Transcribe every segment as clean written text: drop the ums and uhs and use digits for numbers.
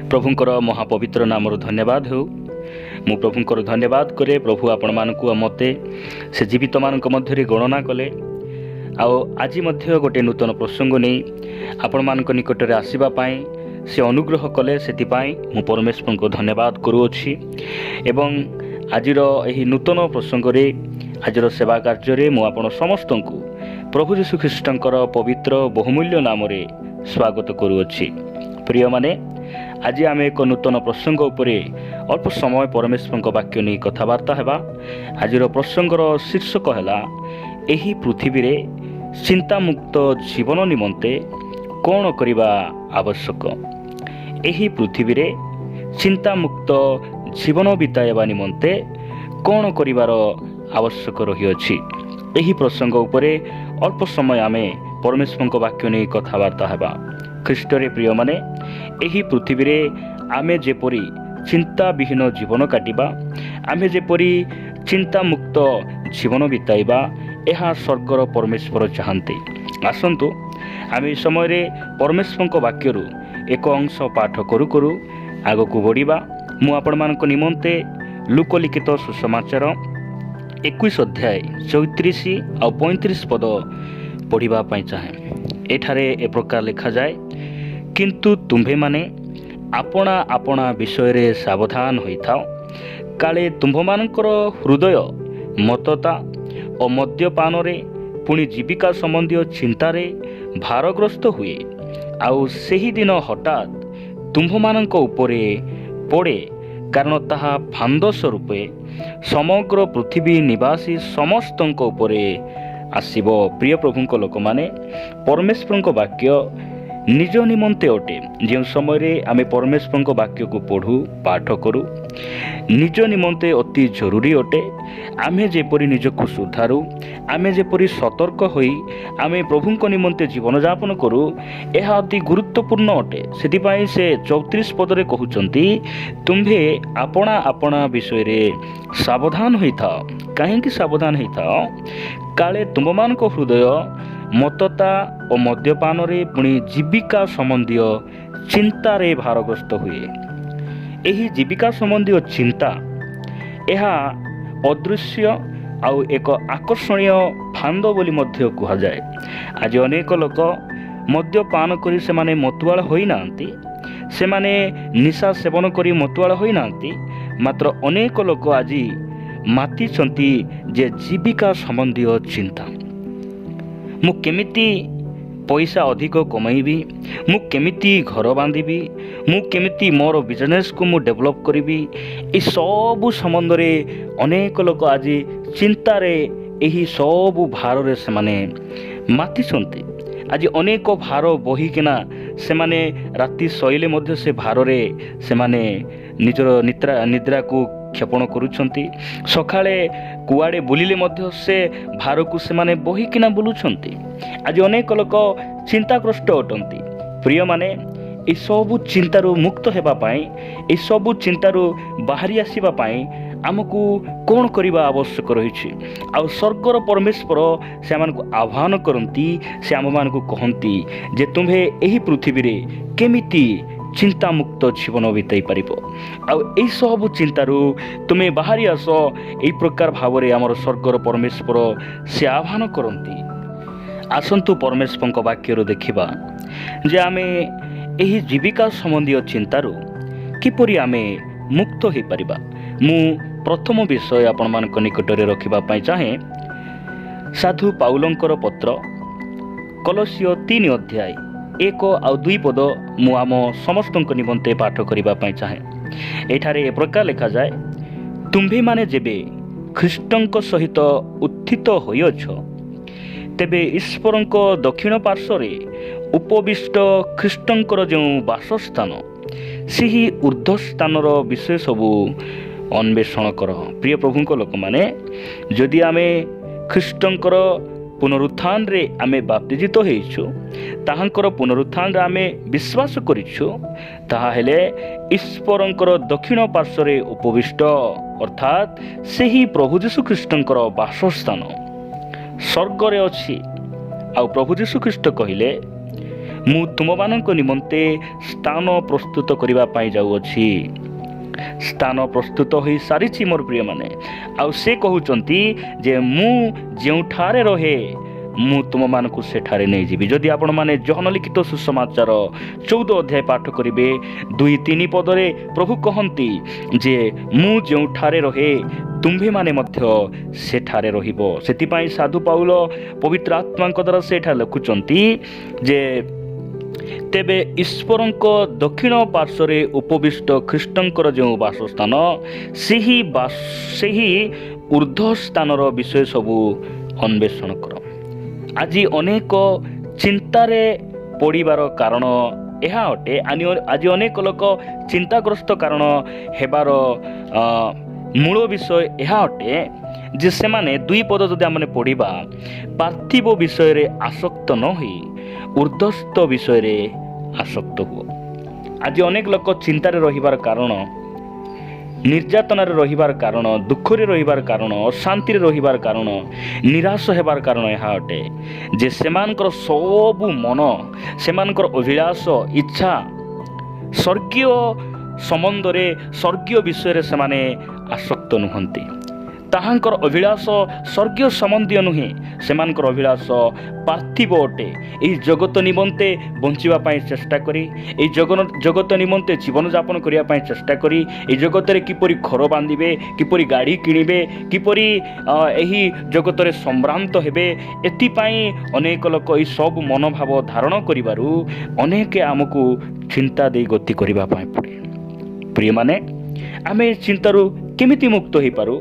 प्रभुंकर महापवित्र नाम धन्यवाद हो। मु प्रभुंकर धन्यवाद करे। प्रभु आपण मानकु मते से जीवित मानक मध्य गणना कले आज मध्य गोटे नूतन प्रसंग नहीं आपण मानक निकट में आसवा से अनुग्रह कले से मु परमेश्वर को धन्यवाद करुअछि। एवं आजिर यही नूतन प्रसंग रे आजिर सेवा कार्य मु आपण समस्त को प्रभु यीशु ख्रीष्टंकर पवित्र बहुमूल्य नाम रे स्वागत करुअछि। प्रिय माने आज आम एक नूतन प्रसंग उपरे अल्प समय परमेश्वर वाक्य नहीं कथबार्ता हेबा। आजिर प्रसंगर शीर्षक है एही पृथ्वी रे चिंतामुक्त जीवन निमंते कौन करिबा आवश्यक। एही पृथ्वी रे चिंतामुक्त जीवन बिताइबा निमंते कौन करिबार आवश्यक रही। एही प्रसंग उपरे अल्प समय आमे परमेश्वर वाक्य नहीं कथबार्ता हेबा। ख्रीष्ट रे प्रिय माने एही पृथ्वी रे आमे जेपरी चिंता विहीन जीवन काटिबा, आमे जेपरी चिंता मुक्त जीवन बिताइबा यह स्वर्गर परमेश्वर चाहते। आसंतु आमे समय रे परमेश्वर वाक्यरु एक अंश पाठ करू करू आग को बढ़िबा। मु आपण मानक निमंते लूक लिखित सुसमाचार 21 अध्याय 34 और 35 पद पढ़िबा पई चाहे। एठारे ए प्रकार लिखा जाए, किंतु तुम्भे माने आपणा आपणा विषय रे सावधान होइथाओ, काले तुम्भमानकर हृदय मतता और मद्यपान रे पुणी जीविका संबंधी चिंता रे भारग्रस्त हुए। आउ सेही दिन हठात तुम्भमानक उपरे पड़े, कारण ताहा फांद स्वरूपे समग्र पृथ्वी निवासी समस्तଙ୍କ उपरे आसीबो। प्रिय प्रभुଙ୍କ लोक माने परमेश्वरଙ୍କ वाक्य निज निमंते अटे। जो समय आमे परमेश्वर वाक्य को पढ़ू पाठ करूँ निज निमंते अति जरूरी अटे। आमे जेपरी निजको सुधारू, आमे जेपरी सतर्क होई आमे प्रभुଙ୍କ निमंते जीवन यापन करूँ, यह अति गुरुत्वपूर्ण अटे। सेथिपाई से 34 पदरे कहउचंती, तुम्भे आपणा आपणा विषय रे सावधान होइथाओ। काहेकि सावधान होइथाओ? काले तुममानक हृदय मतता और मद्यपान रे पुणी जीविका संबंधी चिंता रे भारग्रस्त हुए। यही जीविका संबंधी चिंता यह अदृश्य आउ एक आकर्षणीय फांद बोली मध्य कहा जाए। आज अनेक लोक मद्यपान करी से माने मतुआल होई नांती, से माने निशा सेवन करी मतुआल होई नांती, मात्र अनेक लोक आज माती छंती जे जीविका संबंधी चिंता। मु केमिति पैसा अधिक कमाइबी, मु केमिति घर बांधिबी, मु केमिति मोर बिजनेस को मु डेवलप करिबी, ए सब संबंध रे अनेक लोक आज चिंता रे एही सब भार रे से माने माती छंती। आज अनेक भार बहिकिना से माने राति शैले मध्य से भार रे से माने निजर निद्रा को क्षेपण करुछंती। सकाळे कुआडे बुलिले मध्य से भार को से माने बहिकिना बुलुछंती। आज अनेक लोक चिंताग्रस्त अटंती। प्रिय माने ए सबु चिंतारू मुक्त हेबा पाई, ए सबु चिंतारू बाहरी आसीबा पाई आमको कौन करबा आवश्यक रही। आ स्वर्गर परमेश्वर से आमको आह्वान करती, से आम मानकु कहती जे तुम्हें यही पृथ्वी रे केमिति चिंता मुक्त जीवन बिताई पारिबो। आ सब चिंतारू तुम्हें बाहरी आस, यही प्रकार भाव रे आमर स्वर्गर परमेश्वर से आह्वान करती। आसंतु परमेश्वर वाक्य देखिबा जे आमे एही जीविका संबंधी चिंतारू किपरि आमे मुक्त हो पारिबा। मु प्रथम विषय आपण मानक निकट रे रखिबा पई चाहे साधु पाउलंकर पत्र कलसियो 3 अध्याय 1 और 2 पद मु आम समस्तଙ୍କ निमंते पाठ करिबा पई चाहे। एठारे ए प्रकार लिखा जाए, तुम्भे माने जेबे ख्रीष्टଙ୍କ सहित उत्थित होइछ, तेबे ईश्वरଙ୍କ दक्षिण पार्श्वरे उपविष्ट ख्रीष्टଙ୍କର जो बासस्थान ସେହି ऊर्ध्वस्थानर विषय सबू अन्वेषण कर। प्रिय प्रभुଙ୍କ लोक माने जदि आमे ख्रीष्टଙ୍କର पुनरुत्थान रे आमे बाप्तिजित होइछु, ताहांकर पुनरुत्थान रे आमे विश्वास करिछु, ताहा हेले ईश्वरଙ୍କର दक्षिण पार्श्वरे उपविष्ट अर्थात ସେହି प्रभु यीशु ख्रीष्टଙ୍କର बासस्थान स्वर्ग रे अछि। आ प्रभु यीशु ख्रीष्ट कहिले, ମୁଁ ତୁମମାନଙ୍କ ନିମନ୍ତେ ସ୍ଥାନ ପ୍ରସ୍ତୁତ କରିବା ପାଇଁ ଯାଉଅଛି। ସ୍ଥାନ ପ୍ରସ୍ତୁତ ହୋଇସାରିଛି ମୋର ପ୍ରିୟମାନେ। ଆଉ ସେ କହୁଛନ୍ତି ଯେ ମୁଁ ଯେଉଁଠାରେ ରହେ ମୁଁ ତୁମମାନଙ୍କୁ ସେଠାରେ ନେଇଯିବି। ଯଦି ଆପଣମାନେ ଯୋହନ ଲିଖିତ ସୁସମାଚାର 14 ଅଧ୍ୟାୟ ପାଠ କରିବେ 2-3 ପଦରେ ପ୍ରଭୁ କହନ୍ତି ଯେ ମୁଁ ଯେଉଁଠାରେ ରହେ ତୁମ୍ଭେମାନେ ମଧ୍ୟ ସେଠାରେ ରହିବ। ସେଥିପାଇଁ ସାଧୁ ପାଉଲ ପବିତ୍ର ଆତ୍ମାଙ୍କ ଦ୍ୱାରା ସେଠାରେ ଲେଖୁଛନ୍ତି ଯେ ତେବେ ଈଶ୍ୱରଙ୍କ ଦକ୍ଷିଣ ପାର୍ଶ୍ୱରେ ଉପବିଷ୍ଟ ଖ୍ରୀଷ୍ଟଙ୍କର ଯେଉଁ ବାସସ୍ଥାନ ସେହି ଉର୍ଦ୍ଧ୍ୱ ସ୍ଥାନର ବିଷୟ ସବୁ ଅନ୍ୱେଷଣ କର। ଆଜି ଅନେକ ଚିନ୍ତାରେ ପଡ଼ିବାର କାରଣ ଏହା ଅଟେ। ଆଜି ଅନେକ ଲୋକ ଚିନ୍ତାଗ୍ରସ୍ତ କାରଣ ହେବାର ମୂଳ ବିଷୟ ଏହା ଅଟେ ଯେ ସେମାନେ 2 ପଦ ଯଦି ଆମେ ପଢ଼ିବା, ପାର୍ଥିବ ବିଷୟରେ ଆସକ୍ତ ନ ହୋଇ ଉର୍ଦ୍ଧ୍ୱସ୍ଥ ବିଷୟରେ ଆସକ୍ତ ହୁଅ। ଆଜି ଅନେକ ଲୋକ ଚିନ୍ତାରେ ରହିବାର କାରଣ, ନିର୍ଯାତନାରେ ରହିବାର କାରଣ, ଦୁଃଖରେ ରହିବାର କାରଣ, ଅଶାନ୍ତିରେ ରହିବାର କାରଣ, ନିରାଶ ହେବାର କାରଣ ଏହା ଅଟେ ଯେ ସେମାନଙ୍କର ସବୁ ମନ, ସେମାନଙ୍କର ଅଭିଳାଷ ଇଚ୍ଛା ସ୍ୱର୍ଗୀୟ ସମ୍ବନ୍ଧରେ, ସ୍ୱର୍ଗୀୟ ବିଷୟରେ ସେମାନେ ଆସକ୍ତ ନୁହନ୍ତି। ତାହାଙ୍କର ଅଭିଳାଷ ସ୍ୱର୍ଗୀୟ ସମ୍ବନ୍ଧୀୟ ନୁହେଁ, ସେମାନଙ୍କର ଅଭିଳାଷ ପାର୍ଥିବ ଅଟେ। ଏହି ଜଗତ ନିମନ୍ତେ ବଞ୍ଚିବା ପାଇଁ ଚେଷ୍ଟା କରି, ଏହି ଜଗତ ନିମନ୍ତେ ଜୀବନଯାପନ କରିବା ପାଇଁ ଚେଷ୍ଟା କରି, ଏହି ଜଗତରେ କିପରି ଘର ବାନ୍ଧିବେ, କିପରି ଗାଡ଼ି କିଣିବେ, କିପରି ଏହି ଜଗତରେ ସମ୍ଭ୍ରାନ୍ତ ହେବେ, ଏଥିପାଇଁ ଅନେକ ଲୋକ ଏହି ସବୁ ମନୋଭାବ ଧାରଣ କରିବାରୁ ଅନେକ ଆମକୁ ଚିନ୍ତା ଦେଇ ଗତି କରିବା ପାଇଁ ପଡ଼େ। ପ୍ରିୟମାନେ, ଆମେ ଚିନ୍ତାରୁ କେମିତି ମୁକ୍ତ ହୋଇପାରୁ?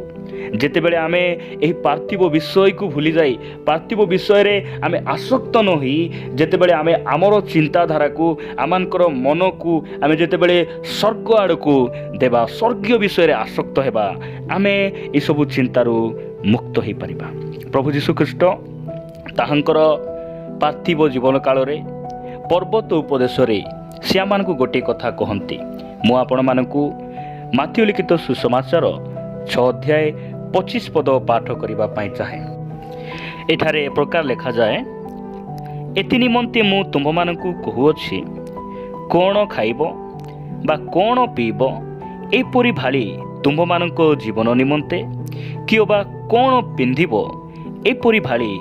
ଯେତେବେଳେ ଆମେ ଏହି ପାର୍ଥିବ ବିଷୟକୁ ଭୁଲି ଯାଇ, ପାର୍ଥିବ ବିଷୟରେ ଆମେ ଆସକ୍ତ ନ ହୋଇ, ଯେତେବେଳେ ଆମେ ଆମର ଚିନ୍ତାଧାରାକୁ, ଆମମାନଙ୍କର ମନକୁ ଆମେ ଯେତେବେଳେ ସ୍ୱର୍ଗ ଆଡ଼କୁ ଦେବା, ସ୍ୱର୍ଗୀୟ ବିଷୟରେ ଆସକ୍ତ ହେବା, ଆମେ ଏସବୁ ଚିନ୍ତାରୁ ମୁକ୍ତ ହୋଇପାରିବା। ପ୍ରଭୁ ଯୀଶୁଖ୍ରୀଷ୍ଟ ତାହାଙ୍କର ପାର୍ଥିବ ଜୀବନ କାଳରେ ପର୍ବତ ଉପଦେଶରେ ସେ ଆମମାନଙ୍କୁ ଗୋଟିଏ କଥା କହନ୍ତି। ମୁଁ ଆପଣମାନଙ୍କୁ ମାଥିଉ ଲିଖିତ ସୁସମାଚାର 6 ଅଧ୍ୟାୟ 25 ପଦ ପାଠ କରିବା ପାଇଁ ଚାହେଁ। ଏଠାରେ ଏ ପ୍ରକାର ଲେଖାଯାଏ, ଏଥି ନିମନ୍ତେ ମୁଁ ତୁମ୍ଭମାନଙ୍କୁ କହୁଅଛି, କ'ଣ ଖାଇବ ବା କ'ଣ ପିଇବ ଏପରି ଭାଳି ତୁମ୍ଭମାନଙ୍କ ଜୀବନ ନିମନ୍ତେ, କିଏ ବା କ'ଣ ପିନ୍ଧିବ ଏପରି ଭାଳି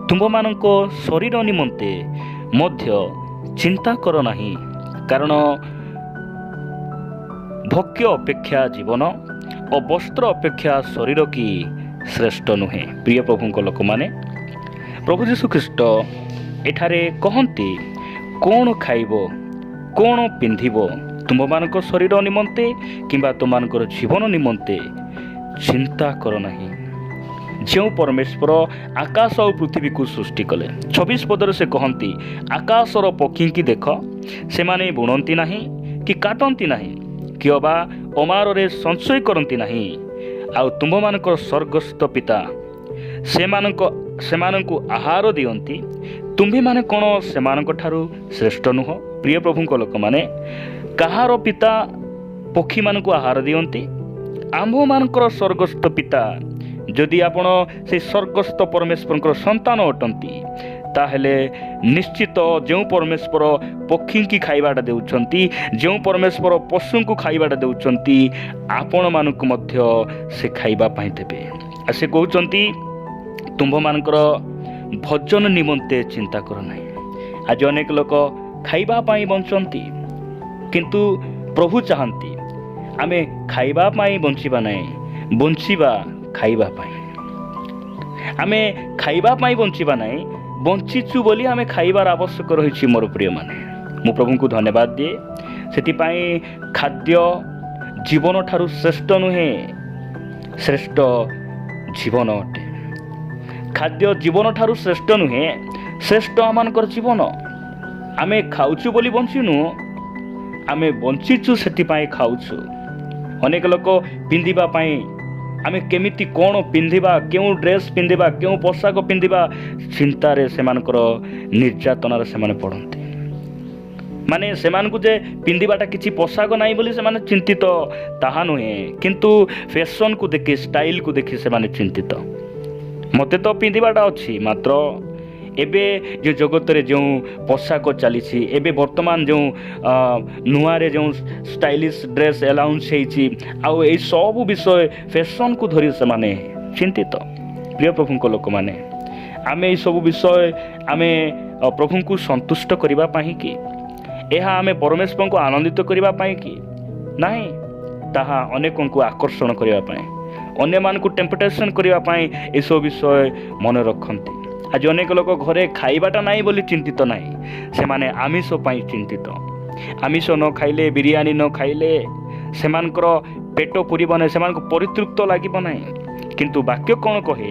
ତୁମ୍ଭମାନଙ୍କ ଶରୀର ନିମନ୍ତେ ମଧ୍ୟ ଚିନ୍ତା କର ନାହିଁ। କାରଣ ଭକ୍ଷ୍ୟ ଅପେକ୍ଷା ଜୀବନ ଓ ବସ୍ତ୍ର ଅପେକ୍ଷା ଶରୀର କି ଶ୍ରେଷ୍ଠ ନୁହେଁ। ପ୍ରିୟ ପ୍ରଭୁଙ୍କ ଲୋକମାନେ, ପ୍ରଭୁ ଯୀଶୁଖ୍ରୀଷ୍ଟ ଏଠାରେ କହନ୍ତି, କ'ଣ ଖାଇବ, କ'ଣ ପିନ୍ଧିବ ତୁମମାନଙ୍କ ଶରୀର ନିମନ୍ତେ କିମ୍ବା ତୁମମାନଙ୍କର ଜୀବନ ନିମନ୍ତେ ଚିନ୍ତା କର ନାହିଁ। ଯେଉଁ ପରମେଶ୍ୱର ଆକାଶ ଆଉ ପୃଥିବୀକୁ ସୃଷ୍ଟି କଲେ, 26 ପଦରେ ସେ କହନ୍ତି, ଆକାଶର ପକ୍ଷୀଙ୍କି ଦେଖ, ସେମାନେ ବୁଣନ୍ତି ନାହିଁ କି କାଟନ୍ତି ନାହିଁ, କିଏ ବା ଅମାରରେ ସଞ୍ଚୟ କରନ୍ତି ନାହିଁ, ଆଉ ତୁମ୍ଭମାନଙ୍କର ସ୍ୱର୍ଗସ୍ଥ ପିତା ସେମାନଙ୍କୁ ଆହାର ଦିଅନ୍ତି, ତୁମ୍ଭେମାନେ କ'ଣ ସେମାନଙ୍କ ଠାରୁ ଶ୍ରେଷ୍ଠ ନୁହଁ? ପ୍ରିୟ ପ୍ରଭୁଙ୍କ ଲୋକମାନେ, କାହାର ପିତା ପକ୍ଷୀମାନଙ୍କୁ ଆହାର ଦିଅନ୍ତି? ଆମ୍ଭମାନଙ୍କର ସ୍ୱର୍ଗସ୍ଥ ପିତା। ଯଦି ଆପଣ ସେହି ସ୍ୱର୍ଗସ୍ଥ ପରମେଶ୍ୱରଙ୍କର ସନ୍ତାନ ଅଟନ୍ତି, ତାହେଲେ ନିଶ୍ଚିତ ଯେଉଁ ପରମେଶ୍ୱର ପକ୍ଷୀଙ୍କି ଖାଇବାଟା ଦେଉଛନ୍ତି, ଯେଉଁ ପରମେଶ୍ୱର ପଶୁଙ୍କୁ ଖାଇବାଟା ଦେଉଛନ୍ତି, ଆପଣମାନଙ୍କୁ ମଧ୍ୟ ସେ ଖାଇବା ପାଇଁ ଦେବେ। ଆଉ ସେ କହୁଛନ୍ତି, ତୁମ୍ଭମାନଙ୍କର ଭୋଜନ ନିମନ୍ତେ ଚିନ୍ତା କର ନାହିଁ। ଆଜି ଅନେକ ଲୋକ ଖାଇବା ପାଇଁ ବଞ୍ଚନ୍ତି, କିନ୍ତୁ ପ୍ରଭୁ ଚାହାନ୍ତି ଆମେ ଖାଇବା ପାଇଁ ବଞ୍ଚିବା ନାହିଁ, ବଞ୍ଚିବା ଖାଇବା ପାଇଁ। ଆମେ ଖାଇବା ପାଇଁ ବଞ୍ଚିବା ନାହିଁ, ବଞ୍ଚିଛୁ ବୋଲି ଆମେ ଖାଇବାର ଆବଶ୍ୟକ ରହିଛି। ମୋର ପ୍ରିୟମାନେ, ମୁଁ ପ୍ରଭୁଙ୍କୁ ଧନ୍ୟବାଦ ଦିଏ। ସେଥିପାଇଁ ଖାଦ୍ୟ ଜୀବନ ଠାରୁ ଶ୍ରେଷ୍ଠ ନୁହେଁ, ଶ୍ରେଷ୍ଠ ଜୀବନ ଅଟେ। ଖାଦ୍ୟ ଜୀବନ ଠାରୁ ଶ୍ରେଷ୍ଠ ନୁହେଁ, ଶ୍ରେଷ୍ଠ ଆମମାନଙ୍କର ଜୀବନ। ଆମେ ଖାଉଛୁ ବୋଲି ବଞ୍ଚିନୁ, ଆମେ ବଞ୍ଚିଛୁ ସେଥିପାଇଁ ଖାଉଛୁ। ଅନେକ ଲୋକ ପିନ୍ଧିବା ପାଇଁ, ଆମେ କେମିତି କ'ଣ ପିନ୍ଧିବା, କେଉଁ ଡ୍ରେସ୍ ପିନ୍ଧିବା, କେଉଁ ପୋଷାକ ପିନ୍ଧିବା ଚିନ୍ତାରେ ସେମାନଙ୍କର ନିର୍ଯାତନାରେ ସେମାନେ ପଡ଼ନ୍ତି। ମାନେ ସେମାନଙ୍କୁ ଯେ ପିନ୍ଧିବାଟା କିଛି ପୋଷାକ ନାହିଁ ବୋଲି ସେମାନେ ଚିନ୍ତିତ ତାହା ନୁହେଁ, କିନ୍ତୁ ଫ୍ୟାସନ୍କୁ ଦେଖି, ଷ୍ଟାଇଲ୍କୁ ଦେଖି ସେମାନେ ଚିନ୍ତିତ। ମୋତେ ତ ପିନ୍ଧିବାଟା ଅଛି, ମାତ୍ର ଏବେ ଯେ ଜଗତରେ ଯେଉଁ ପୋଷାକ ଚାଲିଛି, ଏବେ ବର୍ତ୍ତମାନ ଯେଉଁ ନୂଆରେ ଯେଉଁ ଷ୍ଟାଇଲିଶ ଡ୍ରେସ୍ ଆଲାଉନ୍ସ ହେଇଛି, ଆଉ ଏଇ ସବୁ ବିଷୟ ଫ୍ୟାସନ୍କୁ ଧରି ସେମାନେ ଚିନ୍ତିତ। ପ୍ରିୟ ପ୍ରଭୁଙ୍କ ଲୋକମାନେ, ଆମେ ଏଇସବୁ ବିଷୟ ଆମେ ପ୍ରଭୁଙ୍କୁ ସନ୍ତୁଷ୍ଟ କରିବା ପାଇଁ କି? ଏହା ଆମେ ପରମେଶ୍ୱରଙ୍କୁ ଆନନ୍ଦିତ କରିବା ପାଇଁ କି? ନାହିଁ, ତାହା ଅନେକଙ୍କୁ ଆକର୍ଷଣ କରିବା ପାଇଁ, ଅନ୍ୟମାନଙ୍କୁ ଟେମ୍ପଟେସନ୍ କରିବା ପାଇଁ ଏସବୁ ବିଷୟ ମନେ ରଖନ୍ତି। ଆଜି ଅନେକ ଲୋକ ଘରେ ଖାଇବାଟା ନାହିଁ ବୋଲି ଚିନ୍ତିତ ନାହିଁ, ସେମାନେ ଆମିଷ ପାଇଁ ଚିନ୍ତିତ। ଆମିଷ ନ ଖାଇଲେ, ବିରିୟାନୀ ନ ଖାଇଲେ ସେମାନଙ୍କର ପେଟ ପୁରିବ ନାହିଁ, ସେମାନଙ୍କୁ ପରିତୃପ୍ତ ଲାଗିବ ନାହିଁ। କିନ୍ତୁ ବାକ୍ୟ କ'ଣ କହେ?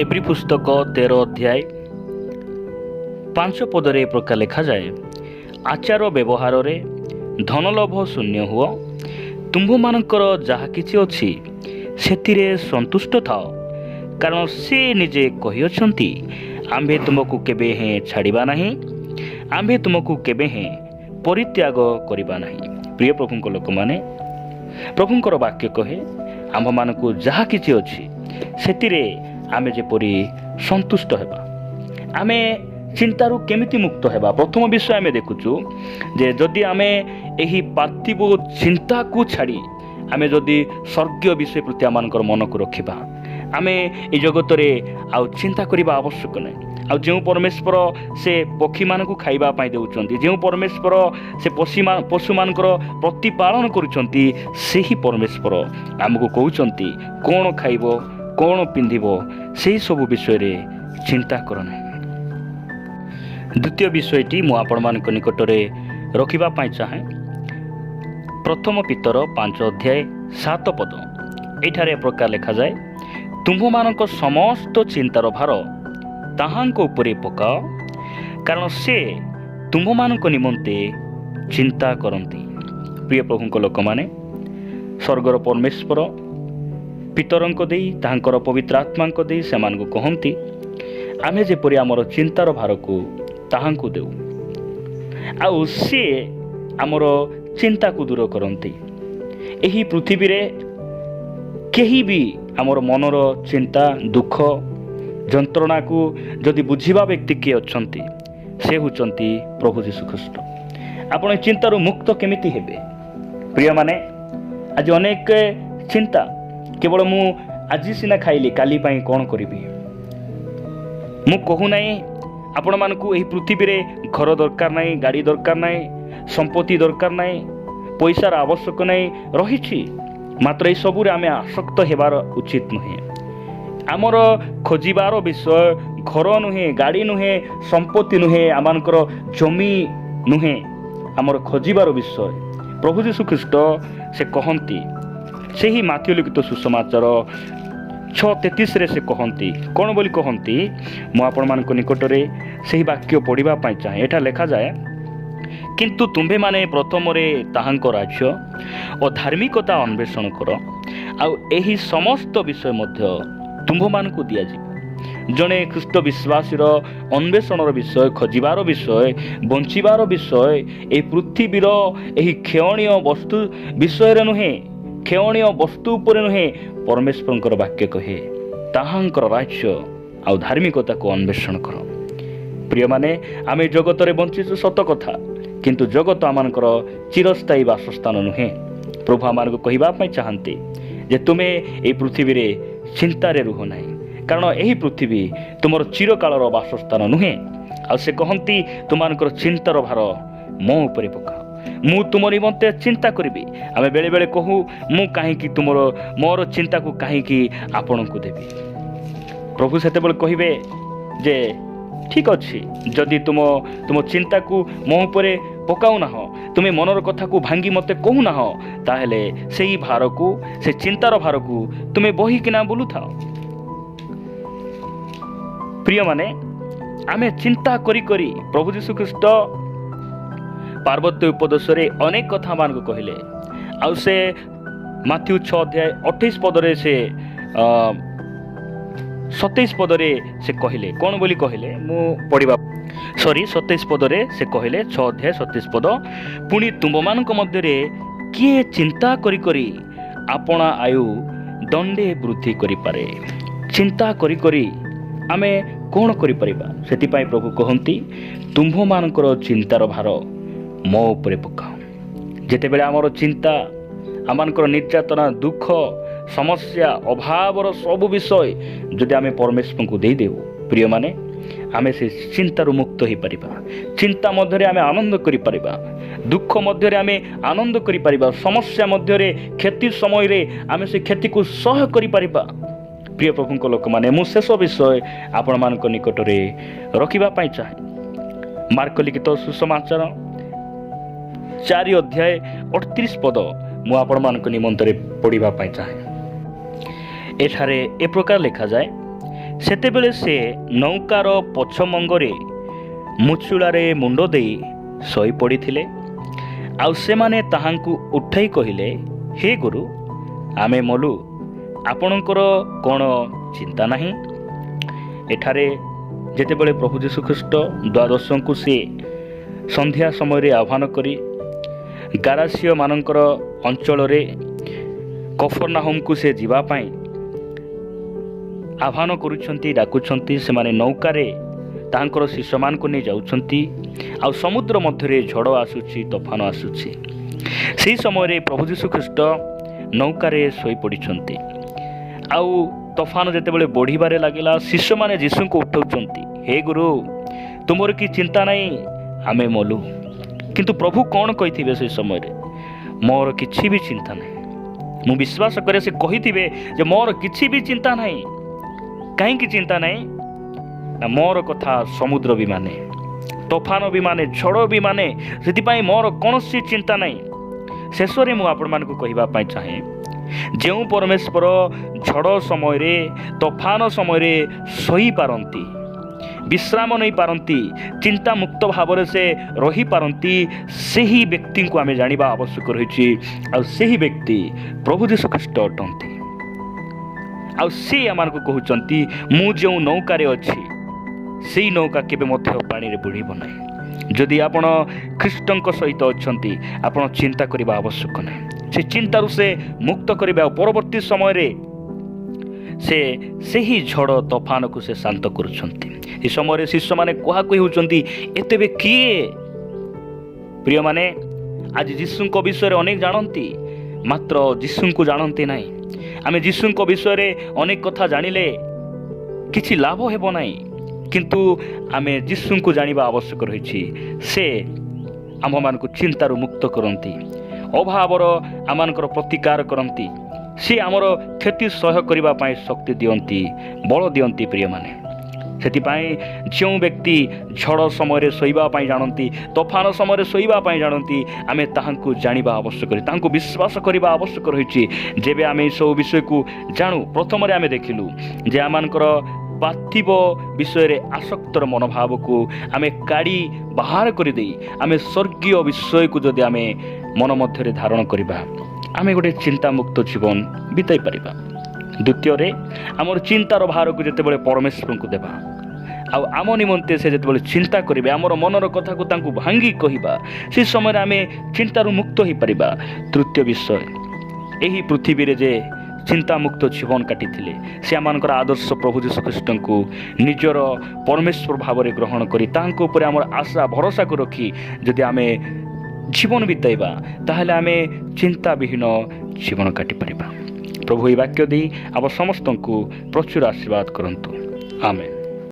ଏବ୍ରୀ ପୁସ୍ତକ 13 ଅଧ୍ୟାୟ 5 ପଦରେ ଏ ପ୍ରକାର ଲେଖାଯାଏ, ଆଚାର ବ୍ୟବହାରରେ ଧନଲୋଭ ଶୂନ୍ୟ ହୁଅ, ତୁମ୍ଭମାନଙ୍କର ଯାହା କିଛି ଅଛି ସେଥିରେ ସନ୍ତୁଷ୍ଟ ଥାଅ, କାରଣ ସେ ନିଜେ କହିଅଛନ୍ତି, ଆମ୍ଭେ ତୁମକୁ କେବେ ହେଁ ଛାଡ଼ିବା ନାହିଁ, ଆମ୍ଭେ ତୁମକୁ କେବେ ହେଁ ପରିତ୍ୟାଗ କରିବା ନାହିଁ। ପ୍ରିୟ ପ୍ରଭୁଙ୍କ ଲୋକମାନେ, ପ୍ରଭୁଙ୍କର ବାକ୍ୟ କହେ, ଆମ୍ଭମାନଙ୍କୁ ଯାହା କିଛି ଅଛି ସେଥିରେ ଆମେ ଯେପରି ସନ୍ତୁଷ୍ଟ ହେବା। ଆମେ ଚିନ୍ତାରୁ କେମିତି ମୁକ୍ତ ହେବା? ପ୍ରଥମ ବିଷୟ ଆମେ ଦେଖୁଛୁ ଯେ ଯଦି ଆମେ ଏହି ପାର୍ଥିବ ଚିନ୍ତାକୁ ଛାଡ଼ି ଆମେ ଯଦି ସ୍ୱର୍ଗୀୟ ବିଷୟ ପ୍ରତି ଆମମାନଙ୍କର ମନକୁ ରଖିବା, ଆମେ ଏ ଜଗତରେ ଆଉ ଚିନ୍ତା କରିବା ଆବଶ୍ୟକ ନାହିଁ। ଆଉ ଯେଉଁ ପରମେଶ୍ୱର ସେ ପକ୍ଷୀମାନଙ୍କୁ ଖାଇବା ପାଇଁ ଦେଉଛନ୍ତି, ଯେଉଁ ପରମେଶ୍ୱର ସେ ପଶୁମାନଙ୍କର ପ୍ରତିପାଳନ କରୁଛନ୍ତି, ସେହି ପରମେଶ୍ୱର ଆମକୁ କହୁଛନ୍ତି କ'ଣ ଖାଇବ, କ'ଣ ପିନ୍ଧିବ, ସେହି ସବୁ ବିଷୟରେ ଚିନ୍ତା କର ନାହିଁ। ଦ୍ୱିତୀୟ ବିଷୟଟି ମୁଁ ଆପଣମାନଙ୍କ ନିକଟରେ ରଖିବା ପାଇଁ ଚାହେଁ। ପ୍ରଥମ ପିତର 5 ଅଧ୍ୟାୟ 7 ପଦ, ଏଠାରେ ପ୍ରକାର ଲେଖାଯାଏ, ତୁମ୍ଭମାନଙ୍କ ସମସ୍ତ ଚିନ୍ତାର ଭାର ତାହାଙ୍କ ଉପରେ ପକାଅ, କାରଣ ସେ ତୁମ୍ଭମାନଙ୍କ ନିମନ୍ତେ ଚିନ୍ତା କରନ୍ତି। ପ୍ରିୟ ପ୍ରଭୁଙ୍କ ଲୋକମାନେ, ସ୍ୱର୍ଗର ପରମେଶ୍ୱର ପିତରଙ୍କ ଦେଇ, ତାହାଙ୍କର ପବିତ୍ର ଆତ୍ମାଙ୍କ ଦେଇ ସେମାନଙ୍କୁ କହନ୍ତି, ଆମେ ଯେପରି ଆମର ଚିନ୍ତାର ଭାରକୁ ତାହାଙ୍କୁ ଦେଉ, ଆଉ ସିଏ ଆମର ଚିନ୍ତାକୁ ଦୂର କରନ୍ତି। ଏହି ପୃଥିବୀରେ କେହି ବି ଆମର ମନର ଚିନ୍ତା, ଦୁଃଖ, ଯନ୍ତ୍ରଣାକୁ ଯଦି ବୁଝିବା ବ୍ୟକ୍ତି କିଏ ଅଛନ୍ତି, ସେ ହେଉଛନ୍ତି ପ୍ରଭୁ ଯୀଶୁଖ୍ରୀଷ୍ଟ। ଆପଣ ଏ ଚିନ୍ତାରୁ ମୁକ୍ତ କେମିତି ହେବେ? ପ୍ରିୟମାନେ, ଆଜି ଅନେକ ଚିନ୍ତା, କେବଳ ମୁଁ ଆଜି ସିନା ଖାଇଲି, କାଲି ପାଇଁ କ'ଣ କରିବି? ମୁଁ କହୁନାହିଁ ଆପଣମାନଙ୍କୁ ଏହି ପୃଥିବୀରେ ଘର ଦରକାର ନାହିଁ, ଗାଡ଼ି ଦରକାର ନାହିଁ, ସମ୍ପତ୍ତି ଦରକାର ନାହିଁ, ପଇସାର ଆବଶ୍ୟକ ନାହିଁ, ରହିଛି। ମାତ୍ର ଏସବୁରେ ଆମେ ଆସକ୍ତ ହେବାର ଉଚିତ ନୁହେଁ। ଆମର ଖୋଜିବାର ବିଷୟ ଘର ନୁହେଁ, ଗାଡ଼ି ନୁହେଁ, ସମ୍ପତ୍ତି ନୁହେଁ, ଆମମାନଙ୍କର ଜମି ନୁହେଁ। ଆମର ଖୋଜିବାର ବିଷୟ ପ୍ରଭୁ ଯୀଶୁଖ୍ରୀଷ୍ଟ ସେ କହନ୍ତି, ସେହି ମାଥିଉ ଲିଖିତ ସୁସମାଚାର 6:33 ସେ କହନ୍ତି, କ'ଣ ବୋଲି କହନ୍ତି? ମୁଁ ଆପଣମାନଙ୍କ ନିକଟରେ ସେହି ବାକ୍ୟ ପଢ଼ିବା ପାଇଁ ଚାହେଁ। ଏଟା ଲେଖାଯାଏ, କିନ୍ତୁ ତୁମ୍ଭେମାନେ ପ୍ରଥମରେ ତାହାଙ୍କ ରାଜ୍ୟ ଓ ଧାର୍ମିକତା ଅନ୍ୱେଷଣ କର, ଆଉ ଏହି ସମସ୍ତ ବିଷୟ ମଧ୍ୟ ତୁମ୍ଭମାନଙ୍କୁ ଦିଆଯିବ। ଜଣେ ଖ୍ରୀଷ୍ଟ ବିଶ୍ୱାସୀର ଅନ୍ୱେଷଣର ବିଷୟ, ଖୋଜିବାର ବିଷୟ, ବଞ୍ଚିବାର ବିଷୟ ଏହି ପୃଥିବୀର ଏହି କ୍ଷୟଣୀୟ ବସ୍ତୁ ବିଷୟରେ ନୁହେଁ, କ୍ଷୟଣୀୟ ବସ୍ତୁ ଉପରେ ନୁହେଁ। ପରମେଶ୍ୱରଙ୍କର ବାକ୍ୟ କହେ, ତାହାଙ୍କର ରାଜ୍ୟ ଆଉ ଧାର୍ମିକତାକୁ ଅନ୍ୱେଷଣ କର। ପ୍ରିୟମାନେ, ଆମେ ଜଗତରେ ବଞ୍ଚିଛୁ ସତ କଥା, କିନ୍ତୁ ଜଗତ ଆମମାନଙ୍କର ଚିରସ୍ଥାୟୀ ବାସସ୍ଥାନ ନୁହେଁ। ପ୍ରଭୁ ଆମମାନଙ୍କୁ କହିବା ପାଇଁ ଚାହାନ୍ତି ଯେ ତୁମେ ଏହି ପୃଥିବୀରେ ଚିନ୍ତାରେ ରୁହ ନାହିଁ, କାରଣ ଏହି ପୃଥିବୀ ତୁମର ଚିରକାଳର ବାସସ୍ଥାନ ନୁହେଁ। ଆଉ ସେ କହନ୍ତି, ତୁମମାନଙ୍କର ଚିନ୍ତାର ଭାର ମୋ ଉପରେ ପକାଅ, ମୁଁ ତୁମ ନିମନ୍ତେ ଚିନ୍ତା କରିବି। ଆମେ ବେଳେବେଳେ କହୁ, ମୁଁ କାହିଁକି ମୋର ଚିନ୍ତାକୁ କାହିଁକି ଆପଣଙ୍କୁ ଦେବି? ପ୍ରଭୁ ସେତେବେଳେ କହିବେ ଯେ ଠିକ୍ ଅଛି, ଯଦି ତୁମ ଚିନ୍ତାକୁ ମୋ ଉପରେ ପକାଉନାହଁ, ତୁମେ ମନର କଥାକୁ ଭାଙ୍ଗି ମୋତେ କହୁନାହଁ, ତାହେଲେ ସେହି ଭାରକୁ, ସେ ଚିନ୍ତାର ଭାରକୁ ତୁମେ ବହିକିନା ବୁଲୁଥାଅ। ପ୍ରିୟମାନେ, ଆମେ ଚିନ୍ତା କରି କରି ପ୍ରଭୁ ଯୀଶୁଖ୍ରୀଷ୍ଟ ପାର୍ବତ୍ୟ ଉପଦେଶରେ ଅନେକ କଥା ଆମମାନଙ୍କୁ କହିଲେ। ଆଉ ସେ ମାଥିଉ 6 ଅଧ୍ୟାୟ 28 ପଦରେ ସେ 27 ପଦରେ ସେ କହିଲେ, କ'ଣ ବୋଲି କହିଲେ? ମୁଁ ପଢ଼ିବା 27 ପଦରେ ସେ କହିଲେ, 6 ଅଧ୍ୟାୟ 27 ପଦ, ପୁଣି ତୁମ୍ଭମାନଙ୍କ ମଧ୍ୟରେ କିଏ ଚିନ୍ତା କରି କରି ଆପଣା ଆୟୁ ଦଣ୍ଡେ ବୃଦ୍ଧି କରିପାରେ? ଚିନ୍ତା କରି କରି ଆମେ କ'ଣ କରିପାରିବା? ସେଥିପାଇଁ ପ୍ରଭୁ କହନ୍ତି, ତୁମ୍ଭମାନଙ୍କର ଚିନ୍ତାର ଭାର ମୋ ଉପରେ ପକାଅ। ଯେତେବେଳେ ଆମର ଚିନ୍ତା, ଆମମାନଙ୍କର ନିର୍ଯାତନା, ଦୁଃଖ, ସମସ୍ୟା, ଅଭାବର ସବୁ ବିଷୟ ଯଦି ଆମେ ପରମେଶ୍ୱରଙ୍କୁ ଦେଇଦେଉ, ପ୍ରିୟମାନେ, ଆମେ ସେ ଚିନ୍ତାରୁ ମୁକ୍ତ ହୋଇପାରିବା। ଚିନ୍ତା ମଧ୍ୟରେ ଆମେ ଆନନ୍ଦ କରିପାରିବା, ଦୁଃଖ ମଧ୍ୟରେ ଆମେ ଆନନ୍ଦ କରିପାରିବା, ସମସ୍ୟା ମଧ୍ୟରେ, କ୍ଷତି ସମୟରେ ଆମେ ସେ କ୍ଷତିକୁ ସହ୍ୟ କରିପାରିବା। ପ୍ରିୟ ପ୍ରଭୁଙ୍କ ଲୋକମାନେ, ମୁଁ ଶେଷ ବିଷୟ ଆପଣମାନଙ୍କ ନିକଟରେ ରଖିବା ପାଇଁ ଚାହେଁ। ମାର୍କ ଲିଖିତ ସୁସମାଚାର 4 ଅଧ୍ୟାୟ 38 ପଦ ମୁଁ ଆପଣମାନଙ୍କ ନିମନ୍ତରେ ପଢ଼ିବା ପାଇଁ ଚାହେଁ। ଏଠାରେ ଏ ପ୍ରକାର ଲେଖାଯାଏ, ସେତେବେଳେ ସେ ନୌକାର ପଛମଙ୍ଗରେ ମୁଚୁଳାରେ ମୁଣ୍ଡ ଦେଇ ଶୋଇ ପଡ଼ିଥିଲେ। ଆଉ ସେମାନେ ତାହାଙ୍କୁ ଉଠାଇ କହିଲେ, ହେ ଗୁରୁ, ଆମେ ମଲୁ, ଆପଣଙ୍କର କ'ଣ ଚିନ୍ତା ନାହିଁ? ଏଠାରେ ଯେତେବେଳେ ପ୍ରଭୁ ଯୀଶୁଖ୍ରୀଷ୍ଟ ଦ୍ୱାଦଶଙ୍କୁ ସେ ସନ୍ଧ୍ୟା ସମୟରେ ଆହ୍ୱାନ କରି ଗାରାସିୟମାନଙ୍କର ଅଞ୍ଚଳରେ କଫରନାହୁମକୁ ସେ ଯିବା ପାଇଁ ଆହ୍ୱାନ କରୁଛନ୍ତି, ଡାକୁଛନ୍ତି। ସେମାନେ ନୌକାରେ ତାଙ୍କର ଶିଷ୍ୟମାନଙ୍କୁ ନେଇ ଯାଉଛନ୍ତି। ଆଉ ସମୁଦ୍ର ମଧ୍ୟରେ ଝଡ଼ ଆସୁଛି, ତୋଫାନ ଆସୁଛି। ସେହି ସମୟରେ ପ୍ରଭୁ ଯୀଶୁଖ୍ରୀଷ୍ଟ ନୌକାରେ ଶୋଇପଡ଼ିଛନ୍ତି। ଆଉ ତୋଫାନ ଯେତେବେଳେ ବଢ଼ିବାରେ ଲାଗିଲା, ଶିଷ୍ୟମାନେ ଯୀଶୁଙ୍କୁ ଉଠାଉଛନ୍ତି, ହେ ଗୁରୁ, ତୁମର କି ଚିନ୍ତା ନାହିଁ? ଆମେ ମଲୁ। କିନ୍ତୁ ପ୍ରଭୁ କ'ଣ କହିଥିବେ ସେ ସମୟରେ? ମୋର କିଛି ବି ଚିନ୍ତା ନାହିଁ। ମୁଁ ବିଶ୍ୱାସ କରେ ସେ କହିଥିବେ ଯେ ମୋର କିଛି ବି ଚିନ୍ତା ନାହିଁ। କାହିଁକି ଚିନ୍ତା ନାହିଁ? ନା ମୋର କଥା ସମୁଦ୍ର ବି ମାନେ, ତୋଫାନ ବି ମାନେ, ଝଡ଼ ବି ମାନେ। ସେଥିପାଇଁ ମୋର କୌଣସି ଚିନ୍ତା ନାହିଁ। ଶେଷରେ ମୁଁ ଆପଣମାନଙ୍କୁ କହିବା ପାଇଁ ଚାହେଁ, ଯେଉଁ ପରମେଶ୍ୱର ଝଡ଼ ସମୟରେ, ତୋଫାନ ସମୟରେ ଶୋଇପାରନ୍ତି, ବିଶ୍ରାମ ନେଇପାରନ୍ତି, ଚିନ୍ତାମୁକ୍ତ ଭାବରେ ସେ ରହିପାରନ୍ତି, ସେହି ବ୍ୟକ୍ତିଙ୍କୁ ଆମେ ଜାଣିବା ଆବଶ୍ୟକ ରହିଛି। ଆଉ ସେହି ବ୍ୟକ୍ତି ପ୍ରଭୁ ଯୀଶୁଖ୍ରୀଷ୍ଟ ଅଟନ୍ତି। ଆଉ ସେ ଆମମାନଙ୍କୁ କହୁଛନ୍ତି, ମୁଁ ଯେଉଁ ନୌକାରେ ଅଛି, ସେଇ ନୌକା କେବେ ମଧ୍ୟ ପାଣିରେ ବୁଡ଼ିବ ନାହିଁ। ଯଦି ଆପଣ ଖ୍ରୀଷ୍ଟଙ୍କ ସହିତ ଅଛନ୍ତି, ଆପଣ ଚିନ୍ତା କରିବା ଆବଶ୍ୟକ ନାହିଁ। ସେ ଚିନ୍ତାରୁ ସେ ମୁକ୍ତ କରିବେ। ଆଉ ପରବର୍ତ୍ତୀ ସମୟରେ ସେ ସେହି ଝଡ଼ ତୋଫାନକୁ ସେ ଶାନ୍ତ କରୁଛନ୍ତି। ଏ ସମୟରେ ଶିଷ୍ୟମାନେ କୁହାକୁହି ହେଉଛନ୍ତି, ଏତେବେ କିଏ? ପ୍ରିୟମାନେ, ଆଜି ଯୀଶୁଙ୍କ ବିଷୟରେ ଅନେକ ଜାଣନ୍ତି, ମାତ୍ର ଯୀଶୁଙ୍କୁ ଜାଣନ୍ତି ନାହିଁ। ଆମେ ଯୀଶୁଙ୍କ ବିଷୟରେ ଅନେକ କଥା ଜାଣିଲେ କିଛି ଲାଭ ହେବ ନାହିଁ। କିନ୍ତୁ ଆମେ ଯୀଶୁଙ୍କୁ ଜାଣିବା ଆବଶ୍ୟକ ରହିଛି। ସେ ଆମ୍ଭମାନଙ୍କୁ ଚିନ୍ତାରୁ ମୁକ୍ତ କରନ୍ତି, ଅଭାବର ଆମମାନଙ୍କର ପ୍ରତିକାର କରନ୍ତି। ସେ ଆମର କ୍ଷତି ସହ୍ୟ କରିବା ପାଇଁ ଶକ୍ତି ଦିଅନ୍ତି, ବଳ ଦିଅନ୍ତି। ପ୍ରିୟମାନେ, ସେଥିପାଇଁ ଯେଉଁ ବ୍ୟକ୍ତି ଝଡ଼ ସମୟରେ ଶୋଇବା ପାଇଁ ଜାଣନ୍ତି, ତୋଫାନ ସମୟରେ ଶୋଇବା ପାଇଁ ଜାଣନ୍ତି, ଆମେ ତାହାଙ୍କୁ ଜାଣିବା ଆବଶ୍ୟକ, ତାହାଙ୍କୁ ବିଶ୍ୱାସ କରିବା ଆବଶ୍ୟକ ରହିଛି। ଯେବେ ଆମେ ଏସବୁ ବିଷୟକୁ ଜାଣୁ, ପ୍ରଥମରେ ଆମେ ଦେଖିଲୁ ଯେ ଆମମାନଙ୍କର ପାର୍ଥିବ ବିଷୟରେ ଆସକ୍ତର ମନୋଭାବକୁ ଆମେ କାଢ଼ି ବାହାର କରିଦେଇ ଆମେ ସ୍ୱର୍ଗୀୟ ବିଷୟକୁ ଯଦି ଆମେ ମନ ମଧ୍ୟରେ ଧାରଣ କରିବା, ଆମେ ଗୋଟେ ଚିନ୍ତାମୁକ୍ତ ଜୀବନ ବିତାଇ ପାରିବା। ଦ୍ୱିତୀୟରେ, ଆମର ଚିନ୍ତାର ଭାରକୁ ଯେତେବେଳେ ପରମେଶ୍ୱରଙ୍କୁ ଦେବା, ଆଉ ଆମ ନିମନ୍ତେ ସେ ଯେତେବେଳେ ଚିନ୍ତା କରିବେ, ଆମର ମନର କଥାକୁ ତାଙ୍କୁ ଭାଙ୍ଗି କହିବା, ସେ ସମୟରେ ଆମେ ଚିନ୍ତାରୁ ମୁକ୍ତ ହୋଇପାରିବା। ତୃତୀୟ ବିଷୟ, ଏହି ପୃଥିବୀରେ ଯେ ଚିନ୍ତାମୁକ୍ତ ଜୀବନ କାଟିଥିଲେ, ସେ ଆମମାନଙ୍କର ଆଦର୍ଶ ପ୍ରଭୁ ଯୀଶୁଖ୍ରୀଷ୍ଟଙ୍କୁ ନିଜର ପରମେଶ୍ୱର ଭାବରେ ଗ୍ରହଣ କରି ତାଙ୍କ ଉପରେ ଆମର ଆଶା ଭରସାକୁ ରଖି ଯଦି ଆମେ ଜୀବନ ବିତାଇବା, ତାହେଲେ ଆମେ ଚିନ୍ତାବିହୀନ ଜୀବନ କାଟିପାରିବା। ପ୍ରଭୁ ଏହି ବାକ୍ୟ ଦେଇ ଆମ ସମସ୍ତଙ୍କୁ ପ୍ରଚୁର ଆଶୀର୍ବାଦ କରନ୍ତୁ। ଆମେନ୍।